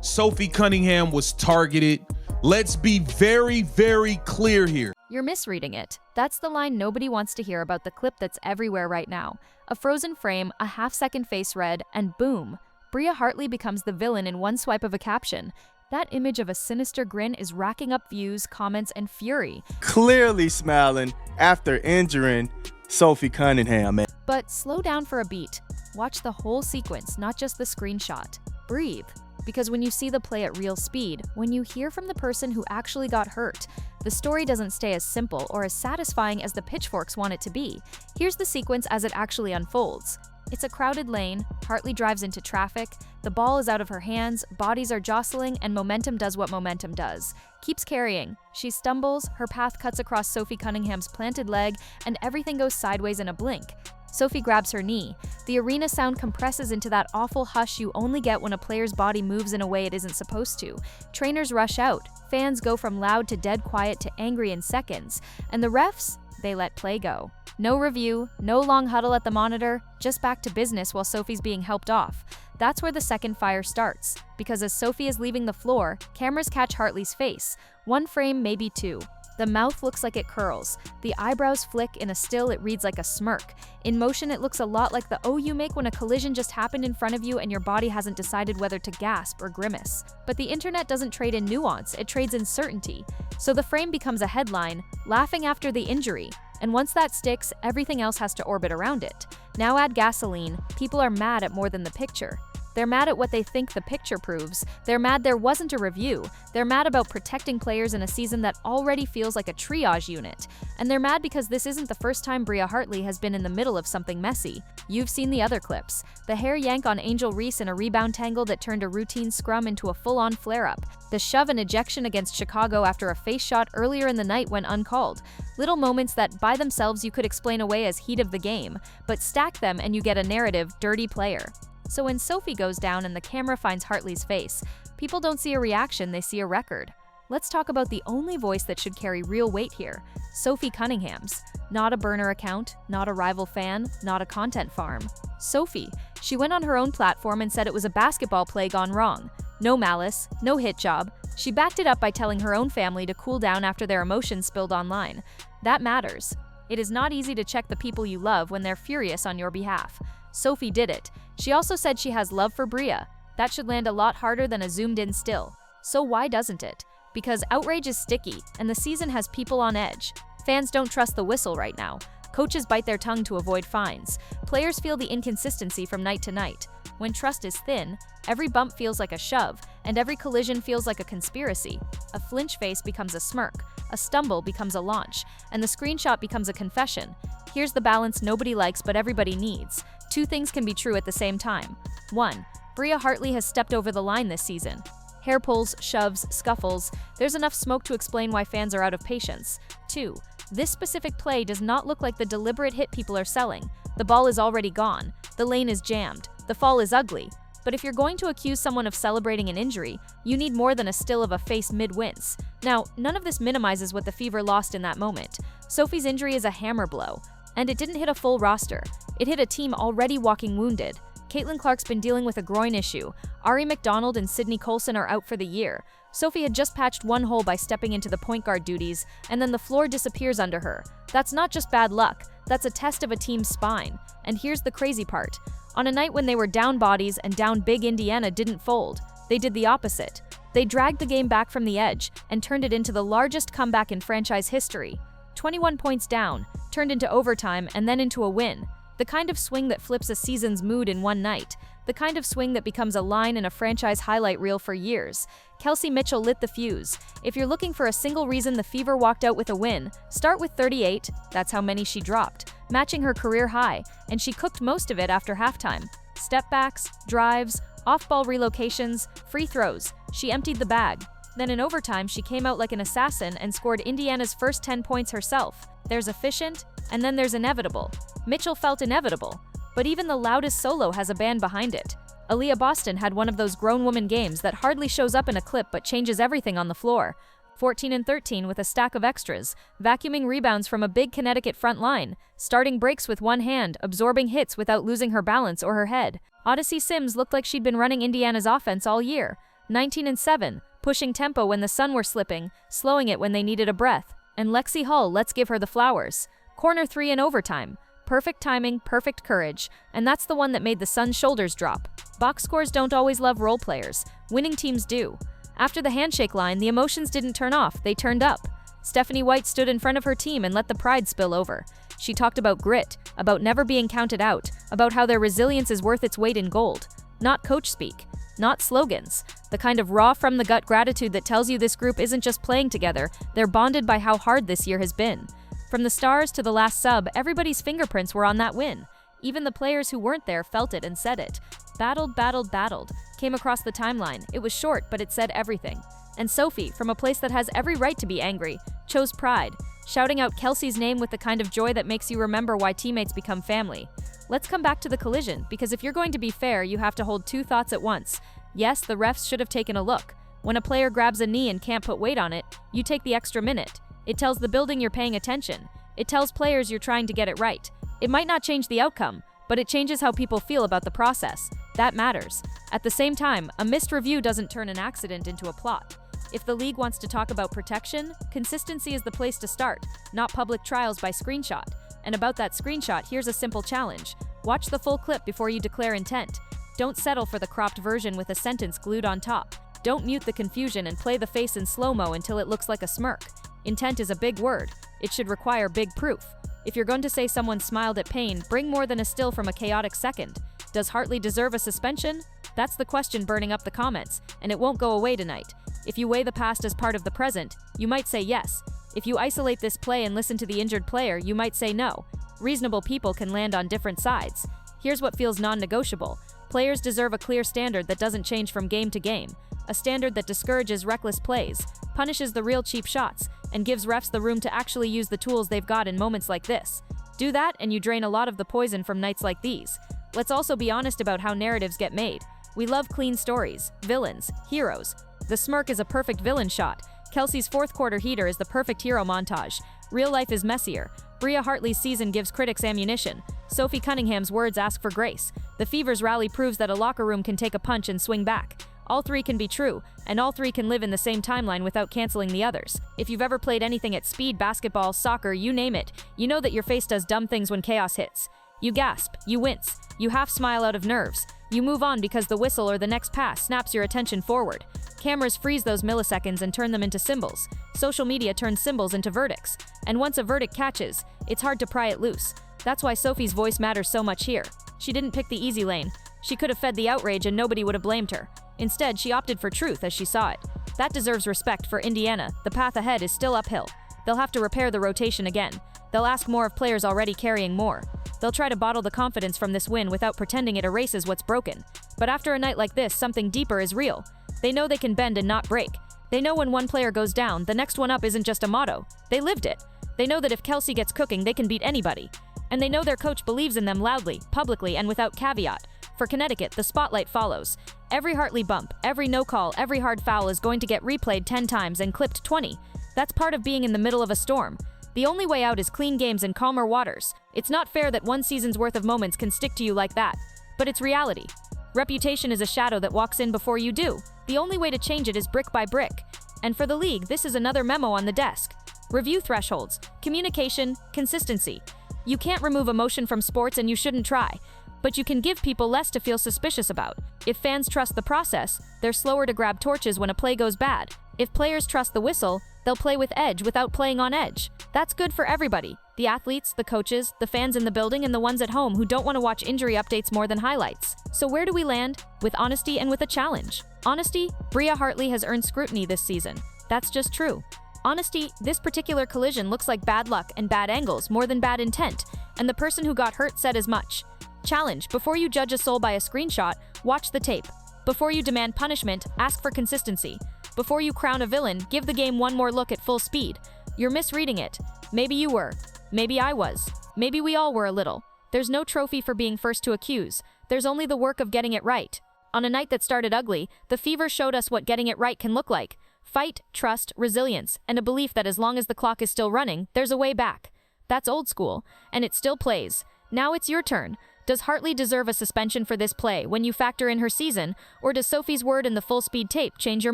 Sophie Cunningham was targeted. Let's be very, very clear here. You're misreading it. That's the line nobody wants to hear about the clip that's everywhere right now. A frozen frame, a half-second face read, and boom, Bria Hartley becomes the villain in one swipe of a caption. That image of a sinister grin is racking up views, comments, and fury. Clearly smiling after injuring Sophie Cunningham. But slow down for a beat. Watch the whole sequence, not just the screenshot. Breathe. Because when you see the play at real speed, when you hear from the person who actually got hurt, the story doesn't stay as simple or as satisfying as the pitchforks want it to be. Here's the sequence as it actually unfolds. It's a crowded lane, Hartley drives into traffic, the ball is out of her hands, bodies are jostling, and momentum does what momentum does. Keeps carrying. She stumbles, her path cuts across Sophie Cunningham's planted leg, and everything goes sideways in a blink. Sophie grabs her knee. The arena sound compresses into that awful hush you only get when a player's body moves in a way it isn't supposed to. Trainers rush out. Fans go from loud to dead quiet to angry in seconds. And the refs? They let play go. No review, no long huddle at the monitor, just back to business while Sophie's being helped off. That's where the second fire starts, because as Sophie is leaving the floor, cameras catch Hartley's face. One frame, maybe two. The mouth looks like it curls. The eyebrows flick. In a still, it reads like a smirk. In motion, it looks a lot like the "oh" you make when a collision just happened in front of you and your body hasn't decided whether to gasp or grimace. But the internet doesn't trade in nuance, it trades in certainty. So the frame becomes a headline, laughing after the injury. And once that sticks, everything else has to orbit around it. Now add gasoline. People are mad at more than the picture. They're mad at what they think the picture proves. They're mad there wasn't a review. They're mad about protecting players in a season that already feels like a triage unit. And they're mad because this isn't the first time Bria Hartley has been in the middle of something messy. You've seen the other clips. The hair yank on Angel Reese in a rebound tangle that turned a routine scrum into a full-on flare-up. The shove and ejection against Chicago after a face shot earlier in the night went uncalled. Little moments that by themselves you could explain away as heat of the game, but stack them and you get a narrative, dirty player. So when Sophie goes down and the camera finds Hartley's face, people don't see a reaction, they see a record. Let's talk about the only voice that should carry real weight here, Sophie Cunningham's. Not a burner account, not a rival fan, not a content farm. Sophie. She went on her own platform and said it was a basketball play gone wrong. No malice, no hit job. She backed it up by telling her own family to cool down after their emotions spilled online. That matters. It is not easy to check the people you love when they're furious on your behalf. Sophie did it. She also said she has love for Bria. That should land a lot harder than a zoomed-in still. So why doesn't it? Because outrage is sticky, and the season has people on edge. Fans don't trust the whistle right now. Coaches bite their tongue to avoid fines. Players feel the inconsistency from night to night. When trust is thin, every bump feels like a shove, and every collision feels like a conspiracy. A flinch face becomes a smirk, a stumble becomes a launch, and the screenshot becomes a confession. Here's the balance nobody likes but everybody needs. Two things can be true at the same time. 1. Bria Hartley has stepped over the line this season. Hair pulls, shoves, scuffles. There's enough smoke to explain why fans are out of patience. 2. This specific play does not look like the deliberate hit people are selling. The ball is already gone. The lane is jammed. The fall is ugly. But if you're going to accuse someone of celebrating an injury, you need more than a still of a face mid-wince. Now, none of this minimizes what the Fever lost in that moment. Sophie's injury is a hammer blow. And it didn't hit a full roster. It hit a team already walking wounded. Caitlin Clark's been dealing with a groin issue. Ari McDonald and Sydney Colson are out for the year. Sophie had just patched one hole by stepping into the point guard duties, and then the floor disappears under her. That's not just bad luck, that's a test of a team's spine. And here's the crazy part. On a night when they were down bodies and down big, Indiana didn't fold. They did the opposite. They dragged the game back from the edge and turned it into the largest comeback in franchise history. 21 points down, turned into overtime and then into a win. The kind of swing that flips a season's mood in one night. The kind of swing that becomes a line in a franchise highlight reel for years. Kelsey Mitchell lit the fuse. If you're looking for a single reason the Fever walked out with a win, start with 38, that's how many she dropped, matching her career high, and she cooked most of it after halftime. Step backs, drives, off-ball relocations, free throws. She emptied the bag. Then in overtime, she came out like an assassin and scored Indiana's first 10 points herself. There's efficient, and then there's inevitable. Mitchell felt inevitable, but even the loudest solo has a band behind it. Aaliyah Boston had one of those grown woman games that hardly shows up in a clip but changes everything on the floor. 14 and 13 with a stack of extras, vacuuming rebounds from a big Connecticut front line, starting breaks with one hand, absorbing hits without losing her balance or her head. Odyssey Sims looked like she'd been running Indiana's offense all year, 19-7, pushing tempo when the Sun were slipping, slowing it when they needed a breath. And Lexi Hull, let's give her the flowers. Corner 3 in overtime. Perfect timing, perfect courage, and that's the one that made the Sun's shoulders drop. Box scores don't always love role players. Winning teams do. After the handshake line, the emotions didn't turn off, they turned up. Stephanie White stood in front of her team and let the pride spill over. She talked about grit, about never being counted out, about how their resilience is worth its weight in gold. Not coach speak, not slogans. The kind of raw from-the-gut gratitude that tells you this group isn't just playing together, they're bonded by how hard this year has been. From the stars to the last sub, everybody's fingerprints were on that win. Even the players who weren't there felt it and said it. Battled, battled, battled. Came across the timeline. It was short, but it said everything. And Sophie, from a place that has every right to be angry, chose pride, shouting out Kelsey's name with the kind of joy that makes you remember why teammates become family. Let's come back to the collision, because if you're going to be fair, you have to hold two thoughts at once. Yes, the refs should have taken a look. When a player grabs a knee and can't put weight on it, you take the extra minute. It tells the building you're paying attention. It tells players you're trying to get it right. It might not change the outcome, but it changes how people feel about the process. That matters. At the same time, a missed review doesn't turn an accident into a plot. If the league wants to talk about protection, consistency is the place to start, not public trials by screenshot. And about that screenshot, here's a simple challenge. Watch the full clip before you declare intent. Don't settle for the cropped version with a sentence glued on top. Don't mute the confusion and play the face in slow-mo until it looks like a smirk. Intent is a big word. It should require big proof. If you're going to say someone smiled at pain, bring more than a still from a chaotic second. Does Hartley deserve a suspension? That's the question burning up the comments, and it won't go away tonight. If you weigh the past as part of the present, you might say yes. If you isolate this play and listen to the injured player, you might say no. Reasonable people can land on different sides. Here's what feels non-negotiable. Players deserve a clear standard that doesn't change from game to game. A standard that discourages reckless plays, punishes the real cheap shots, and gives refs the room to actually use the tools they've got in moments like this. Do that and you drain a lot of the poison from nights like these. Let's also be honest about how narratives get made. We love clean stories, villains, heroes. The smirk is a perfect villain shot. Kelsey's fourth quarter heater is the perfect hero montage. Real life is messier. Bria Hartley's season gives critics ammunition. Sophie Cunningham's words ask for grace. The Fever's rally proves that a locker room can take a punch and swing back. All three can be true, and all three can live in the same timeline without canceling the others. If you've ever played anything at speed, basketball, soccer, you name it, you know that your face does dumb things when chaos hits. You gasp, you wince, you half smile out of nerves. You move on because the whistle or the next pass snaps your attention forward. Cameras freeze those milliseconds and turn them into symbols. Social media turns symbols into verdicts. And once a verdict catches, it's hard to pry it loose. That's why Sophie's voice matters so much here. She didn't pick the easy lane. She could have fed the outrage and nobody would have blamed her. Instead, she opted for truth as she saw it. That deserves respect for Indiana. The path ahead is still uphill. They'll have to repair the rotation again. They'll ask more of players already carrying more. They'll try to bottle the confidence from this win without pretending it erases what's broken. But after a night like this, something deeper is real. They know they can bend and not break. They know when one player goes down, the next one up isn't just a motto. They lived it. They know that if Kelsey gets cooking, they can beat anybody. And they know their coach believes in them loudly, publicly, and without caveat. For Connecticut, the spotlight follows. Every Hartley bump, every no call, every hard foul is going to get replayed 10 times and clipped 20. That's part of being in the middle of a storm. The only way out is clean games and calmer waters. It's not fair that one season's worth of moments can stick to you like that. But it's reality. Reputation is a shadow that walks in before you do. The only way to change it is brick by brick. And for the league, this is another memo on the desk. Review thresholds, communication, consistency. You can't remove emotion from sports and you shouldn't try. But you can give people less to feel suspicious about. If fans trust the process, they're slower to grab torches when a play goes bad. If players trust the whistle, they'll play with edge without playing on edge. That's good for everybody. The athletes, the coaches, the fans in the building, and the ones at home who don't want to watch injury updates more than highlights. So where do we land? With honesty and with a challenge. Honesty? Bria Hartley has earned scrutiny this season. That's just true. Honesty, this particular collision looks like bad luck and bad angles more than bad intent, and the person who got hurt said as much. Challenge, before you judge a soul by a screenshot, watch the tape. Before you demand punishment, ask for consistency. Before you crown a villain, give the game one more look at full speed. You're misreading it. Maybe you were. Maybe I was. Maybe we all were a little. There's no trophy for being first to accuse. There's only the work of getting it right. On a night that started ugly, the Fever showed us what getting it right can look like. Fight, trust, resilience, and a belief that as long as the clock is still running, there's a way back. That's old school, and it still plays. Now it's your turn. Does Hartley deserve a suspension for this play when you factor in her season, or does Sophie's word in the full-speed tape change your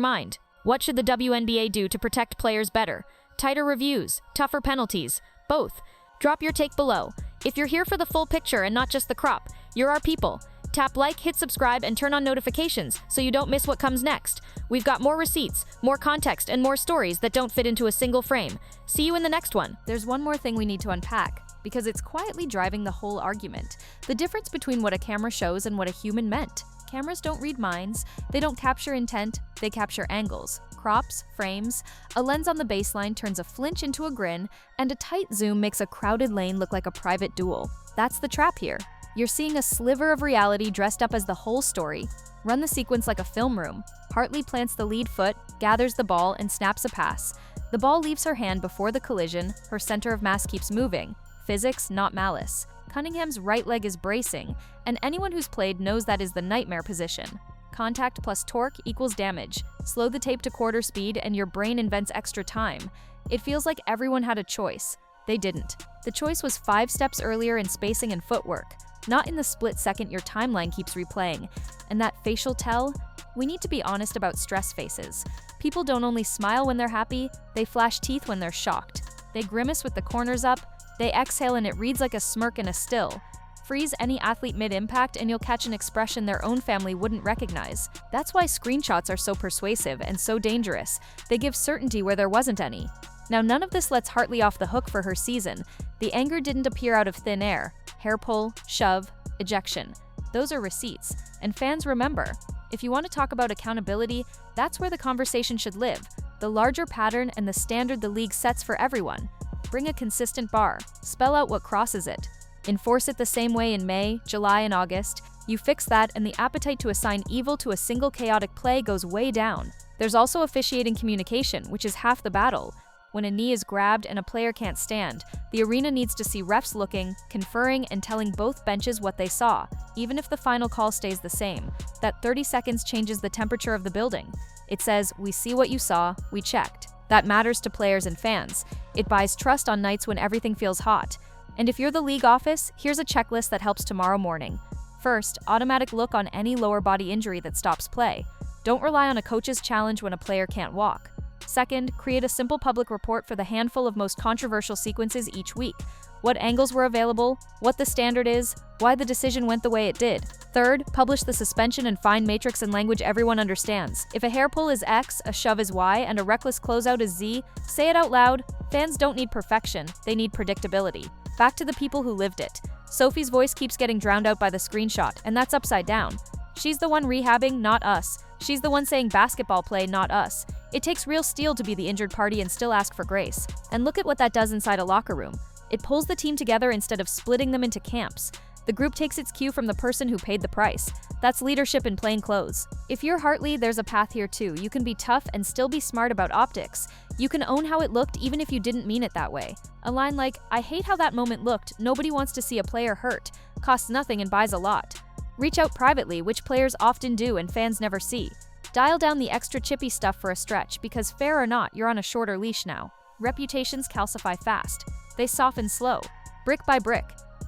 mind? What should the WNBA do to protect players better? Tighter reviews, tougher penalties, both. Drop your take below. If you're here for the full picture and not just the crop, you're our people. Tap like, hit subscribe, and turn on notifications so you don't miss what comes next. We've got more receipts, more context, and more stories that don't fit into a single frame. See you in the next one. There's one more thing we need to unpack, because it's quietly driving the whole argument. The difference between what a camera shows and what a human meant. Cameras don't read minds, they don't capture intent, they capture angles, crops, frames. A lens on the baseline turns a flinch into a grin, and a tight zoom makes a crowded lane look like a private duel. That's the trap here. You're seeing a sliver of reality dressed up as the whole story. Run the sequence like a film room. Hartley plants the lead foot, gathers the ball, and snaps a pass. The ball leaves her hand before the collision, her center of mass keeps moving. Physics, not malice. Cunningham's right leg is bracing, and anyone who's played knows that is the nightmare position. Contact plus torque equals damage. Slow the tape to quarter speed and your brain invents extra time. It feels like everyone had a choice. They didn't. The choice was 5 steps earlier in spacing and footwork, not in the split second your timeline keeps replaying. And that facial tell? We need to be honest about stress faces. People don't only smile when they're happy, they flash teeth when they're shocked. They grimace with the corners up, they exhale and it reads like a smirk in a still. Freeze any athlete mid-impact and you'll catch an expression their own family wouldn't recognize. That's why screenshots are so persuasive and so dangerous. They give certainty where there wasn't any. Now, none of this lets Hartley off the hook for her season. The anger didn't appear out of thin air. Hair pull, shove, ejection. Those are receipts. And fans, remember, if you want to talk about accountability, that's where the conversation should live. The larger pattern and the standard the league sets for everyone. Bring a consistent bar. Spell out what crosses it. Enforce it the same way in May, July, and August. You fix that and the appetite to assign evil to a single chaotic play goes way down. There's also officiating communication, which is half the battle. When a knee is grabbed and a player can't stand, the arena needs to see refs looking, conferring, and telling both benches what they saw, even if the final call stays the same. That 30 seconds changes the temperature of the building. It says, "We see what you saw, we checked." That matters to players and fans. It buys trust on nights when everything feels hot. And if you're the league office, here's a checklist that helps tomorrow morning. First, automatic look on any lower body injury that stops play. Don't rely on a coach's challenge when a player can't walk. Second, create a simple public report for the handful of most controversial sequences each week. What angles were available, what the standard is, why the decision went the way it did. Third, publish the suspension and fine matrix in language everyone understands. If a hair pull is X, a shove is Y, and a reckless closeout is Z, say it out loud. Fans don't need perfection, they need predictability. Back to the people who lived it. Sophie's voice keeps getting drowned out by the screenshot, and that's upside down. She's the one rehabbing, not us. She's the one saying basketball play, not us. It takes real steel to be the injured party and still ask for grace. And look at what that does inside a locker room. It pulls the team together instead of splitting them into camps. The group takes its cue from the person who paid the price. That's leadership in plain clothes. If you're Hartley, there's a path here too. You can be tough and still be smart about optics. You can own how it looked even if you didn't mean it that way. A line like, "I hate how that moment looked, nobody wants to see a player hurt," costs nothing and buys a lot. Reach out privately, which players often do and fans never see. Dial down the extra chippy stuff for a stretch because fair or not, you're on a shorter leash now. Reputations calcify fast. They soften slow, brick by brick.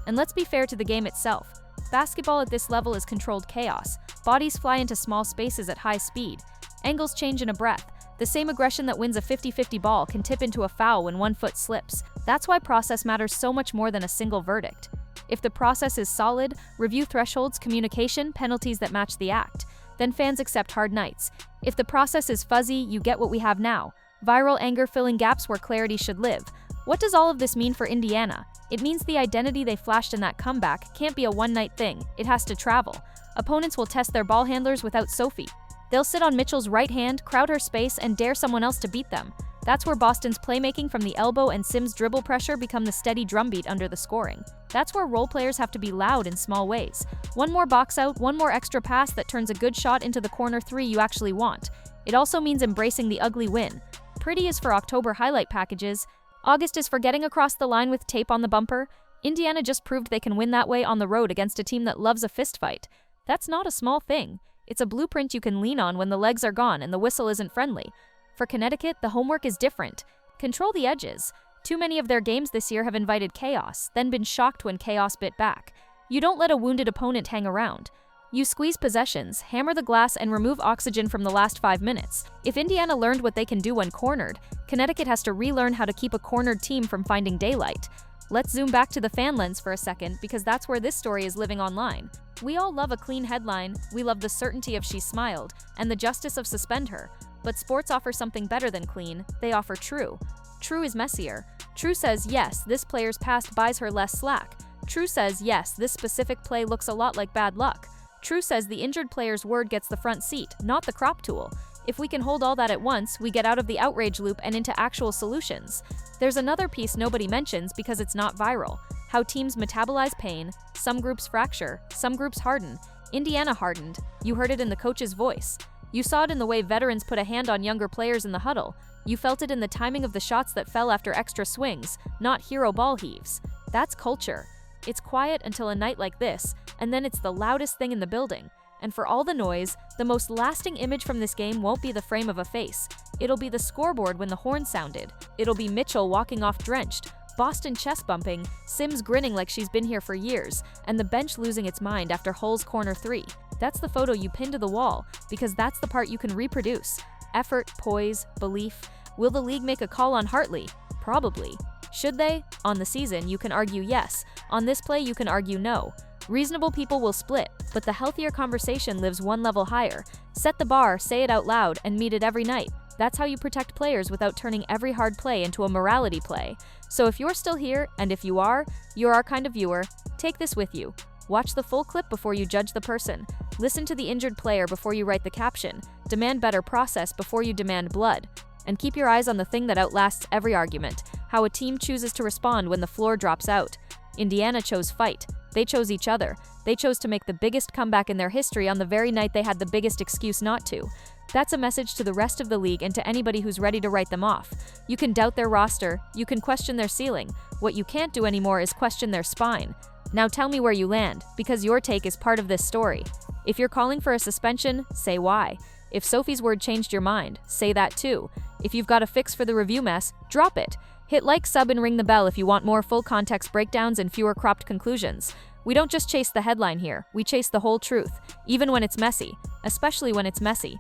And let's be fair to the game itself. Basketball at this level is controlled chaos. Bodies fly into small spaces at high speed. Angles change in a breath. The same aggression that wins a 50-50 ball can tip into a foul when one foot slips. That's why process matters so much more than a single verdict. If the process is solid, review thresholds, communication, penalties that match the act, then fans accept hard nights. If the process is fuzzy, you get what we have now. Viral anger filling gaps where clarity should live. What does all of this mean for Indiana? It means the identity they flashed in that comeback can't be a one-night thing. It has to travel. Opponents will test their ball handlers without Sophie. They'll sit on Mitchell's right hand, crowd her space, and dare someone else to beat them. That's where Boston's playmaking from the elbow and Sims' dribble pressure become the steady drumbeat under the scoring. That's where role players have to be loud in small ways. One more box out, one more extra pass that turns a good shot into the corner three you actually want. It also means embracing the ugly win. Pretty is for October highlight packages. August is for getting across the line with tape on the bumper. Indiana just proved they can win that way on the road against a team that loves a fistfight. That's not a small thing. It's a blueprint you can lean on when the legs are gone and the whistle isn't friendly. For Connecticut, the homework is different. Control the edges. Too many of their games this year have invited chaos, then been shocked when chaos bit back. You don't let a wounded opponent hang around. You squeeze possessions, hammer the glass, and remove oxygen from the last 5 minutes. If Indiana learned what they can do when cornered, Connecticut has to relearn how to keep a cornered team from finding daylight. Let's zoom back to the fan lens for a second, because that's where this story is living online. We all love a clean headline, we love the certainty of she smiled, and the justice of suspend her. But sports offer something better than clean, they offer true. True is messier. True says, yes, this player's past buys her less slack. True says, yes, this specific play looks a lot like bad luck. True says the injured player's word gets the front seat, not the crop tool. If we can hold all that at once, we get out of the outrage loop and into actual solutions. There's another piece nobody mentions because it's not viral. How teams metabolize pain, some groups fracture, some groups harden. Indiana hardened. You heard it in the coach's voice. You saw it in the way veterans put a hand on younger players in the huddle. You felt it in the timing of the shots that fell after extra swings, not hero ball heaves. That's culture. It's quiet until a night like this, and then it's the loudest thing in the building. And for all the noise, the most lasting image from this game won't be the frame of a face. It'll be the scoreboard when the horn sounded. It'll be Mitchell walking off drenched, Boston chest bumping, Sims grinning like she's been here for years, and the bench losing its mind after Hull's corner 3. That's the photo you pin to the wall, because that's the part you can reproduce. Effort, poise, belief. Will the league make a call on Hartley? Probably. Should they? On the season, you can argue yes. On this play, you can argue no. Reasonable people will split, but the healthier conversation lives one level higher. Set the bar, say it out loud, and meet it every night. That's how you protect players without turning every hard play into a morality play. So if you're still here, and if you are, you're our kind of viewer, take this with you. Watch the full clip before you judge the person. Listen to the injured player before you write the caption. Demand better process before you demand blood. And keep your eyes on the thing that outlasts every argument, how a team chooses to respond when the floor drops out. Indiana chose fight. They chose each other. They chose to make the biggest comeback in their history on the very night they had the biggest excuse not to. That's a message to the rest of the league and to anybody who's ready to write them off. You can doubt their roster, you can question their ceiling. What you can't do anymore is question their spine. Now tell me where you land, because your take is part of this story. If you're calling for a suspension, say why. If Sophie's word changed your mind, say that too. If you've got a fix for the review mess, drop it. Hit like, sub, and ring the bell if you want more full context breakdowns and fewer cropped conclusions. We don't just chase the headline here, we chase the whole truth, even when it's messy, especially when it's messy.